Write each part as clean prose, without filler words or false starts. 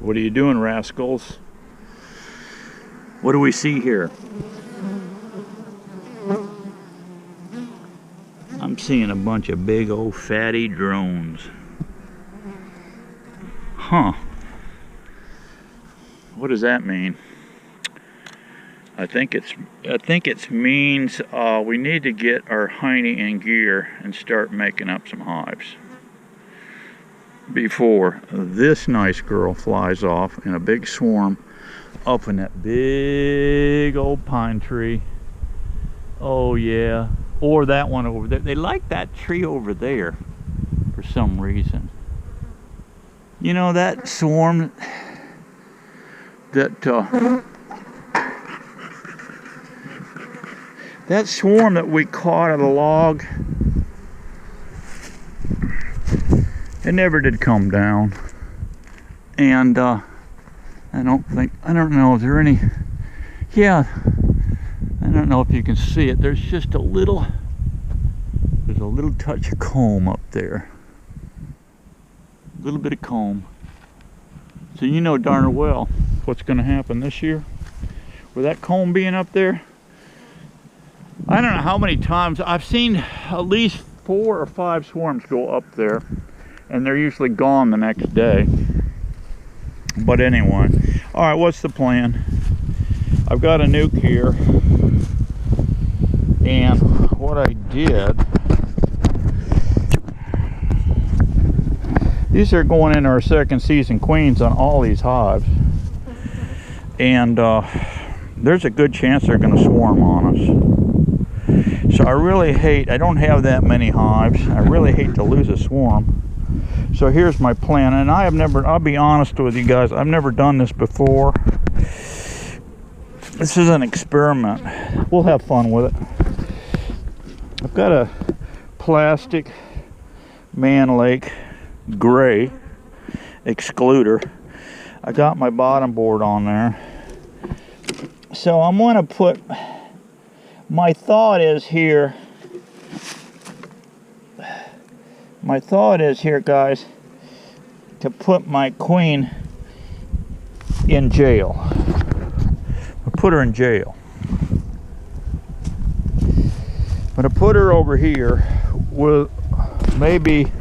What are you doing, rascals? What do we see here? I'm seeing a bunch of big old fatty drones. Huh. What does that mean? I think it means we need to get our hiney in gear and start making up some hives before this nice girl flies off in a big swarm up in that big old pine tree. Oh yeah, or that one over there. They like that tree over there for some reason. You know, that swarm that that swarm that we caught at a log, it never did come down. And I don't know, is there any, yeah, I don't know if you can see it. There's just a little touch of comb up there. A little bit of comb. So you know darn well what's going to happen this year with that comb being up there. I don't know how many times I've seen at least 4 or 5 swarms go up there, and they're usually gone the next day. But anyway, all right, what's the plan? I've got a nuke here, and what I did, these are going into our second season queens on all these hives, and there's a good chance they're going to swarm on us. So I really hate, I don't have that many hives. I really hate to lose a swarm. So here's my plan, and I have never, I'll be honest with you guys, I've never done this before. This is an experiment. We'll have fun with it. I've got a plastic Man Lake gray excluder. I got my bottom board on there. So I'm going to put, my thought is here, guys, to put my queen in jail. I'll put her in jail. I'm going to put her over here with maybe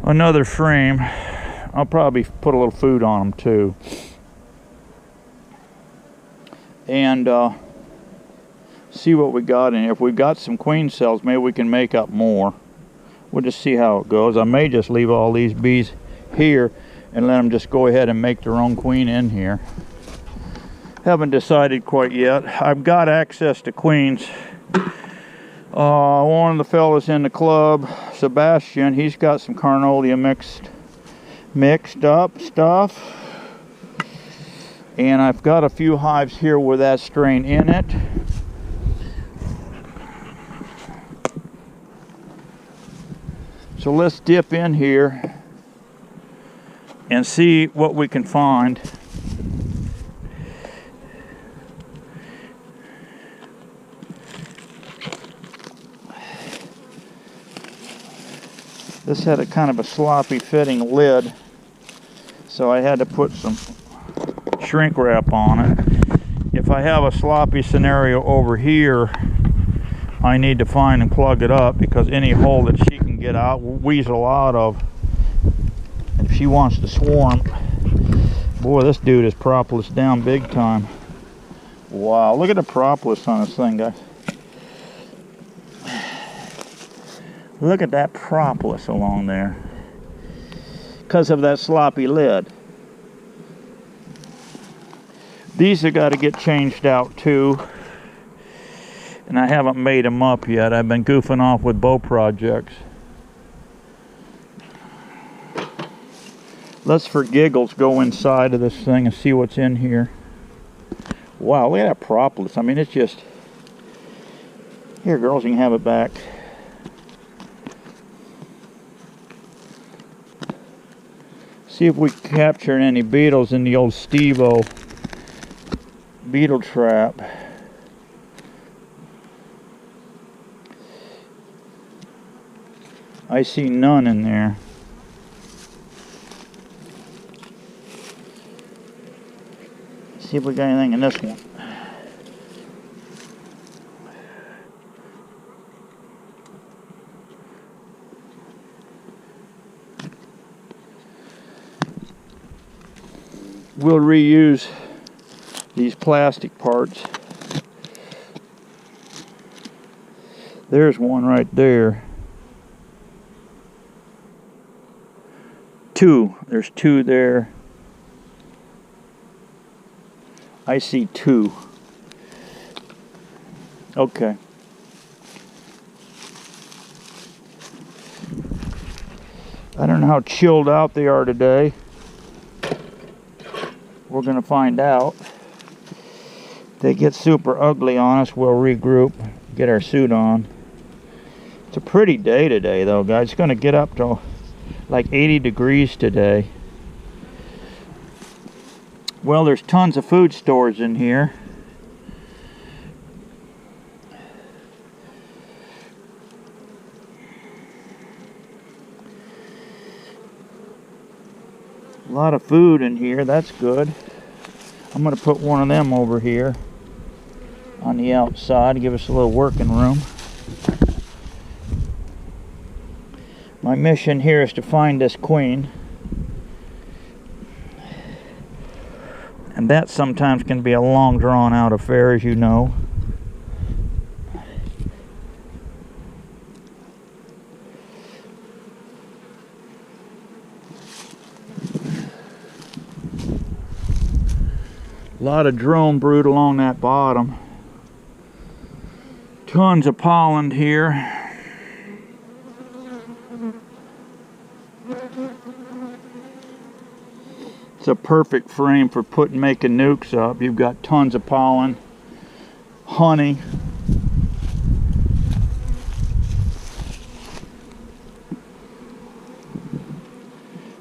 another frame. I'll probably put a little food on them too. And see what we got in here. If we've got some queen cells, maybe we can make up more. We'll just see how it goes. I may just leave all these bees here and let them just go ahead and make their own queen in here. Haven't decided quite yet. I've got access to queens. One of the fellas in the club, Sebastian, he's got some Carniola mixed up stuff. And I've got a few hives here with that strain in it. So let's dip in here and see what we can find. This had a kind of a sloppy fitting lid, so I had to put some shrink wrap on it. If I have a sloppy scenario over here, I need to find and plug it up, because any hole that she can get out, weasel out of, if she wants to swarm. Boy, this dude is propolis down big time. Wow, look at the propolis on this thing, guys. Look at that propolis along there, because of that sloppy lid. These have got to get changed out too, and I haven't made them up yet. I've been goofing off with bow projects. Let's, for giggles, go inside of this thing and see what's in here. Wow, look at that propolis. I mean, it's just... Here, girls, you can have it back. See if we capture any beetles in the old Steve-O beetle trap. I see none in there. See if we got anything in this one. We'll reuse these plastic parts. There's one right there. Two. There's two there. I see two. Okay. I don't know how chilled out they are today. We're going to find out. If they get super ugly on us, we'll regroup, get our suit on. It's a pretty day today though, guys. It's going to get up to like 80 degrees today. Well, there's tons of food stores in here. A lot of food in here, that's good. I'm going to put one of them over here on the outside to give us a little working room. My mission here is to find this queen. And that sometimes can be a long drawn out affair, as you know. A lot of drone brood along that bottom. Tons of pollen here. It's a perfect frame for making nukes up. You've got tons of pollen, honey.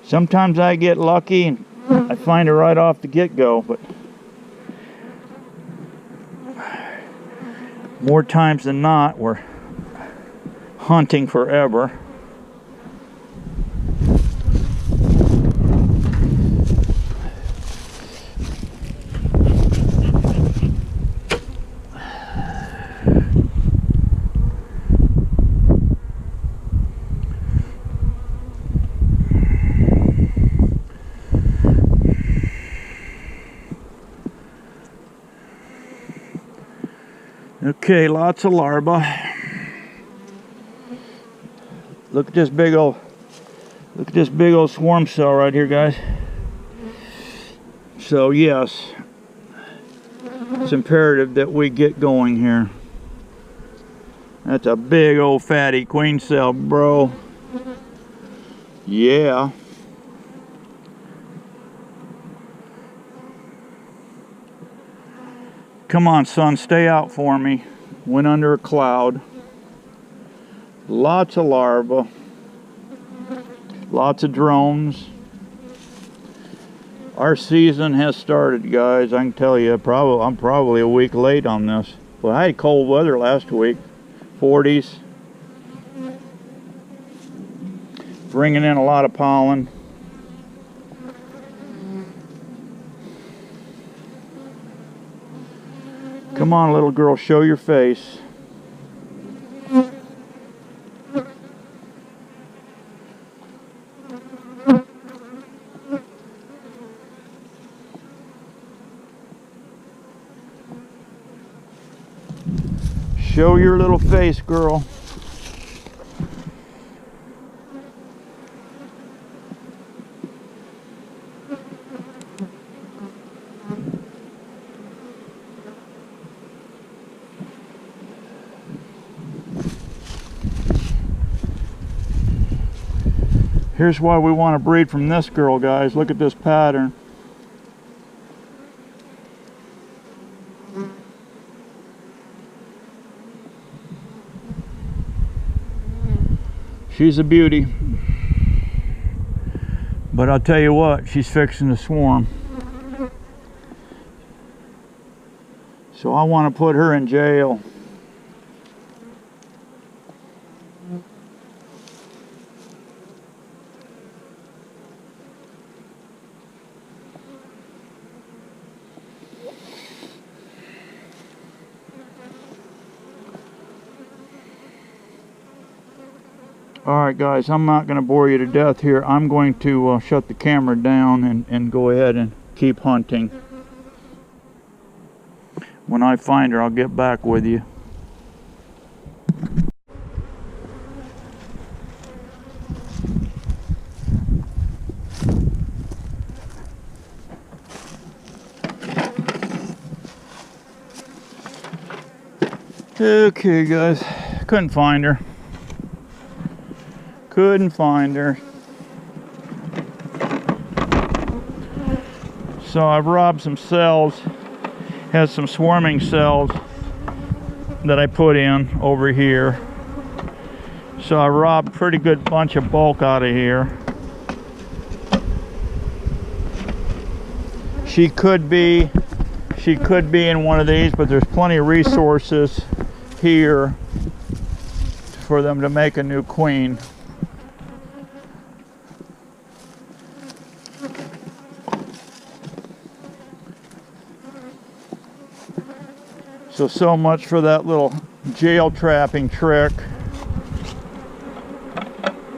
Sometimes I get lucky and I find it right off the get-go, but more times than not, we're hunting forever. Okay, lots of larvae. Look at this big old swarm cell right here, guys. So yes, it's imperative that we get going here. That's a big old fatty queen cell, bro. Yeah. Come on, son, stay out for me. Went under a cloud. Lots of larvae. Lots of drones. Our season has started, guys. I can tell you, I'm probably a week late on this. Well, I had cold weather last week. 40s. Bringing in a lot of pollen. Come on, little girl, show your face. Show your little face, girl. Here's why we want to breed from this girl, guys. Look at this pattern. She's a beauty. But I'll tell you what, she's fixing to swarm. So I want to put her in jail. Alright guys, I'm not going to bore you to death here. I'm going to shut the camera down and go ahead and keep hunting. When I find her, I'll get back with you. Okay guys, couldn't find her. Couldn't find her. So I've robbed some cells. Has some swarming cells that I put in over here. So I robbed a pretty good bunch of bulk out of here. She could be in one of these, but there's plenty of resources here for them to make a new queen. So much for that little jail trapping trick.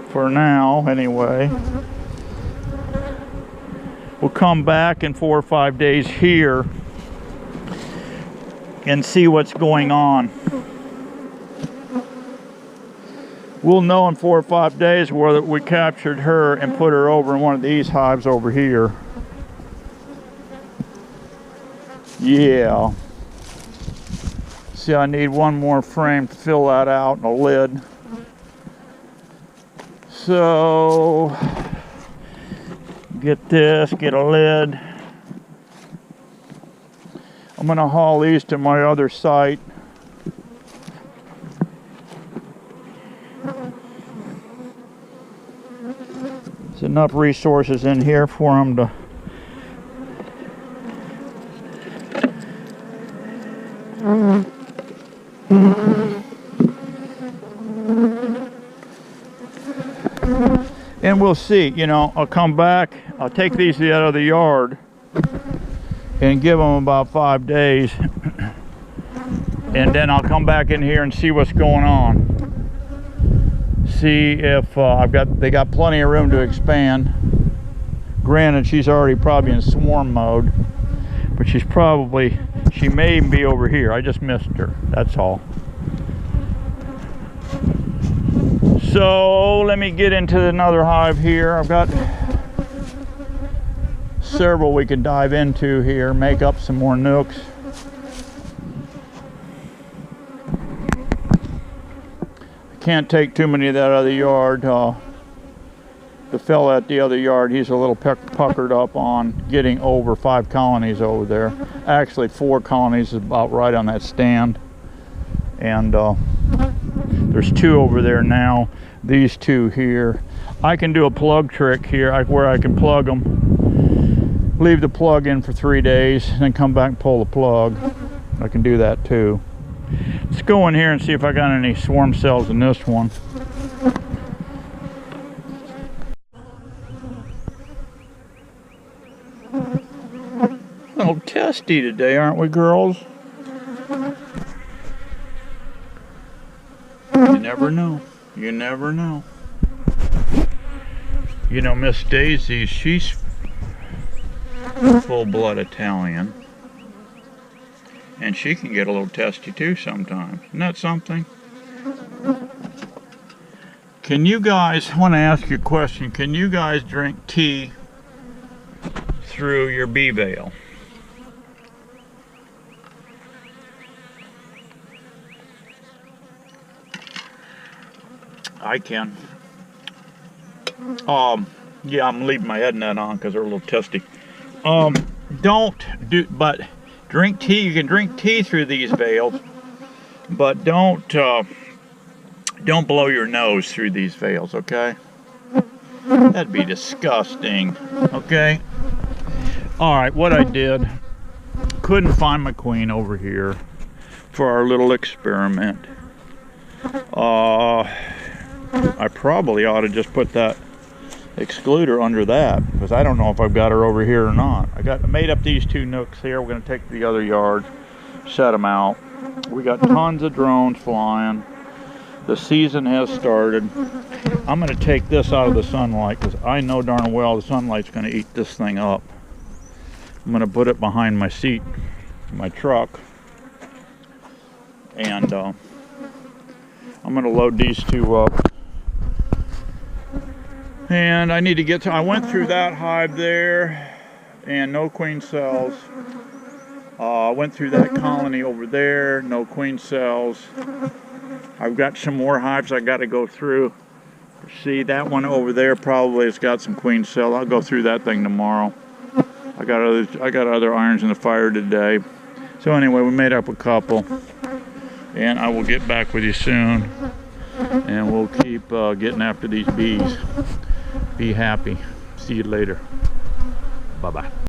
For now, anyway. We'll come back in 4 or 5 days here and see what's going on. We'll know in 4 or 5 days whether we captured her and put her over in one of these hives over here. Yeah. See, I need one more frame to fill that out and a lid. So, get this, get a lid. I'm gonna haul these to my other site. There's enough resources in here for them to and we'll see, you know, I'll come back, I'll take these out of the yard and give them about 5 days, and then I'll come back in here and see what's going on. See if they got plenty of room to expand. Granted, she's already probably in swarm mode, but she may even be over here. I just missed her, that's all. So let me get into another hive here. I've got several we can dive into here, make up some more nooks. I can't take too many of that out of the yard. The fella at the other yard, he's a little puckered up on getting over 5 colonies over there. Actually 4 colonies is about right on that stand. And there's 2 over there now. These 2 here. I can do a plug trick here where I can plug them, leave the plug in for 3 days, then come back and pull the plug. I can do that too. Let's go in here and see if I got any swarm cells in this one. A little testy today, aren't we, girls? You never know. You never know. You know, Miss Daisy, she's full-blood Italian. And she can get a little testy too sometimes. Isn't that something? Can you guys, I want to ask you a question. Can you guys drink tea through your bee veil? I can. Yeah, I'm leaving my head net on because they're a little testy. But drink tea. You can drink tea through these veils, but don't blow your nose through these veils, okay? That'd be disgusting, okay? All right, what I did, couldn't find my queen over here for our little experiment. I probably ought to just put that excluder under that, because I don't know if I've got her over here or not. I made up these 2 nooks here. We're going to take the other yard, set them out. We got tons of drones flying. The season has started. I'm going to take this out of the sunlight because I know darn well the sunlight's going to eat this thing up. I'm going to put it behind my seat, my truck, and I'm going to load these two up. And I need to get to, I went through that hive there and no queen cells. I went through that colony over there, no queen cells. I've got some more hives I got to go through. See, that one over there probably has got some queen cell. I'll go through that thing tomorrow. I got other irons in the fire today. So anyway, we made up a couple, and I will get back with you soon, and we'll keep getting after these bees. Be happy. See you later. Bye-bye.